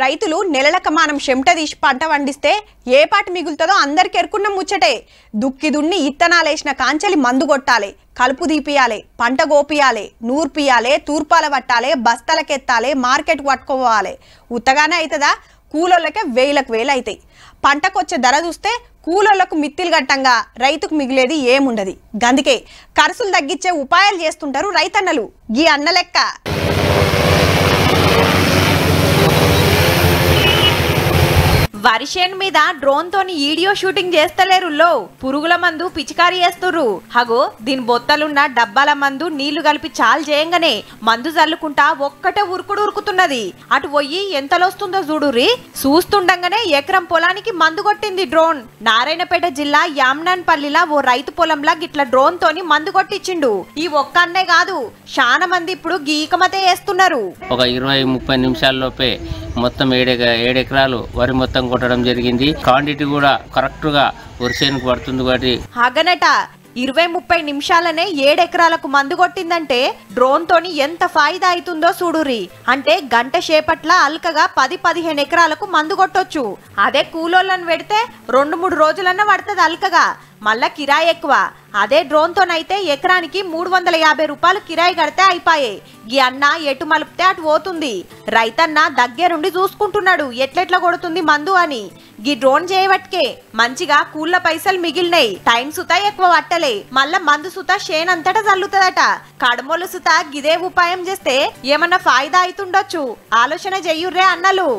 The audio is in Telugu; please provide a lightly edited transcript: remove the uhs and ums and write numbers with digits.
రైతులు నెలలక మనం చెమట తీసి పంట పండిస్తే ఏ పాట మిగులుతుందో అందరికి ఎరుకున్న ముచ్చటే. దుక్కి దున్ని ఇత్తనాలేసిన కాంచెలి మందు కొట్టాలి, కలుపు దీపియాలి, పంట గోపియాలి, నూర్పియాలి, తూర్పాల పట్టాలి, బస్తలకెత్తాలి, మార్కెట్ పట్టుకోవాలి. ఉత్తగానే అవుతుందా? కూలోళ్ళకే వేలకు వేలు అవుతాయి. పంటకొచ్చే ధర చూస్తే కూలోళ్లకు మిత్తిలు గట్టంగా రైతుకు మిగిలేది ఏముండదు. గందుకే ఖర్చులు తగ్గించే ఉపాయాలు చేస్తుంటారు రైతన్నలు. గీ అన్న లెక్క వరిషేన్ మీద డ్రోన్ తోని వీడియో షూటింగ్ చేస్తలేరు. పురుగుల మందు పిచికారీ చేస్తుర్రు. హగో దీని బొత్తలున్న డబ్బాల మందు నీళ్లు కలిపి చాలు చేయంగానే మందు జల్లుకుంటా ఒక్కటే ఉరుకుడు ఉరుకుతున్నది. అటు పోయి ఎంతలొస్తుందో చూడుర్రి. చూస్తుండగానే ఎకరం పొలానికి మందు కొట్టింది డ్రోన్. నారాయణపేట జిల్లా యామ్నాన్పల్లిలా ఓ రైతు పొలంలా గిట్ల డ్రోన్ తోని మందు కొట్టించిండు. ఈ ఒక్క అన్నే కాదు, చాలా మంది ఇప్పుడు గీకమతే చేస్తున్నారు. ఒక 20-30 నిమిషాల్లోపే మొత్తం 7 ఎకరాలు వరి మొత్తం కొట్టడం జరిగింది. క్వాంటిటీ కూడా కరెక్ట్ గా వరిసేనుకు పడుతుంది. కాబట్టి హగనట 20-30 నిమిషాలనే 7 ఎకరాలకు మందు కొట్టిందంటే డ్రోన్ తోని ఎంత ఫాయిదా అవుతుందో చూడుర్రి. అంటే గంట సేపట్ల అల్కగా 10-15 ఎకరాలకు మందు కొట్టొచ్చు. అదే కూలోళ్ళని పెడితే 2-3 రోజులన్నా పడుతుంది అల్కగా. మళ్ళా కిరాయి ఎక్కువ. అదే డ్రోన్ తోనైతే ఎకరానికి 350 రూపాయలు కిరాయి కడితే అయిపోయే. ఈ అన్న ఎటు మలుపుతే అటు పోతుంది. రైతన్న దగ్గరుండి చూసుకుంటున్నాడు ఎట్లెట్లా కొడుతుంది మందు అని. గీ డ్రోన్ చేయబట్కే మంచిగా కూళ్ళ పైసలు మిగిలినాయి. టైం సుతా ఎక్కువ పట్టలే. మళ్ళా మందు సుతా షేనంతటా చల్లుతుందట. కడమోలు సుతా గిదే ఉపాయం చేస్తే ఏమన్నా ఫాయిదా అవుతుండొచ్చు. ఆలోచన చెయ్యుర్రే అన్నలు.